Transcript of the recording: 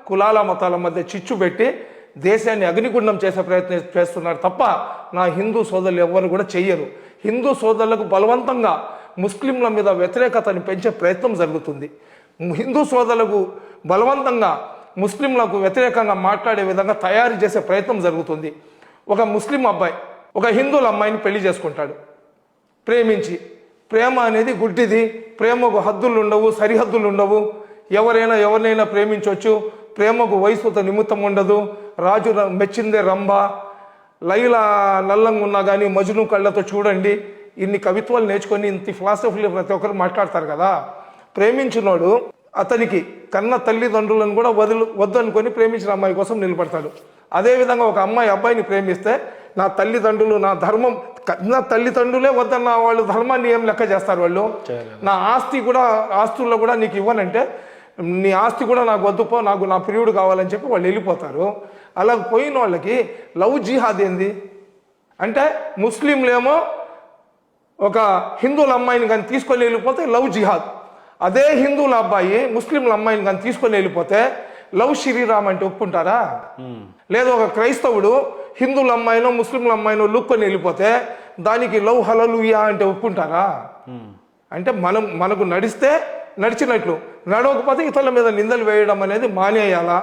కులాల మతాల మధ్య చిచ్చు పెట్టి దేశాన్ని అగ్నిగుండం చేసే ప్రయత్నం చేస్తున్నారు తప్ప నా హిందూ సోదరులు ఎవ్వరు కూడా చెయ్యరు. హిందూ సోదరులకు బలవంతంగా ముస్లింల మీద వ్యతిరేకతని పెంచే ప్రయత్నం జరుగుతుంది. హిందూ సోదరులకు బలవంతంగా ముస్లింలకు వ్యతిరేకంగా మాట్లాడే విధంగా తయారు చేసే ప్రయత్నం జరుగుతుంది. ఒక ముస్లిం అబ్బాయి ఒక హిందువుల అమ్మాయిని పెళ్లి చేసుకుంటాడు ప్రేమించి. ప్రేమ అనేది గుడ్డిది. ప్రేమకు హద్దులు ఉండవు, సరిహద్దులు ఉండవు. ఎవరినైనా ప్రేమించవచ్చు. ప్రేమకు వయసుతో నిమిత్తం ఉండదు. రాజు మెచ్చిందే రంభ, లైలా నల్లంగా ఉన్నా కానీ మజ్ను కళ్ళతో చూడండి. ఇన్ని కవిత్వాలు నేర్చుకొని ఇంత ఫిలాసఫీలు ప్రతి ఒక్కరు మాట్లాడతారు కదా. ప్రేమించినోడు అతనికి కన్న తల్లిదండ్రులను కూడా వద్దు అనుకొని ప్రేమించిన అమ్మాయి కోసం నిలబడతాడు. అదేవిధంగా ఒక అమ్మాయి అబ్బాయిని ప్రేమిస్తే నా తల్లిదండ్రులు నా ధర్మం, నా తల్లిదండ్రులే వద్దన్న వాళ్ళు ధర్మాన్ని ఏం లెక్క చేస్తారు వాళ్ళు. నా ఆస్తుల్లో కూడా నీకు ఇవ్వనంటే నీ ఆస్తి కూడా నాకు వద్దుపో, నాకు నా ప్రియుడు కావాలని చెప్పి వాళ్ళు వెళ్ళిపోతారు. అలా పోయిన వాళ్ళకి లవ్ జిహాద్ ఏంది అంటే, ముస్లింలేమో ఒక హిందువుల అమ్మాయిని కానీ తీసుకొని వెళ్ళిపోతే లవ్ జిహాద్. అదే హిందువుల అబ్బాయి ముస్లింల అమ్మాయిని కానీ తీసుకొని వెళ్ళిపోతే లవ్ శ్రీరామ్ అంటే ఒప్పుకుంటారా? లేదు ఒక క్రైస్తవుడు హిందువుల అమ్మాయినో ముస్లింల అమ్మాయినో లుక్కొని వెళ్ళిపోతే దానికి లవ్ హల్లెలూయా అంటే ఒప్పుకుంటారా? అంటే మనకు నడిస్తే నడిచినట్లు, నడవకపోతే ఇతరుల మీద నిందలు వేయడం అనేది మానేయాలా?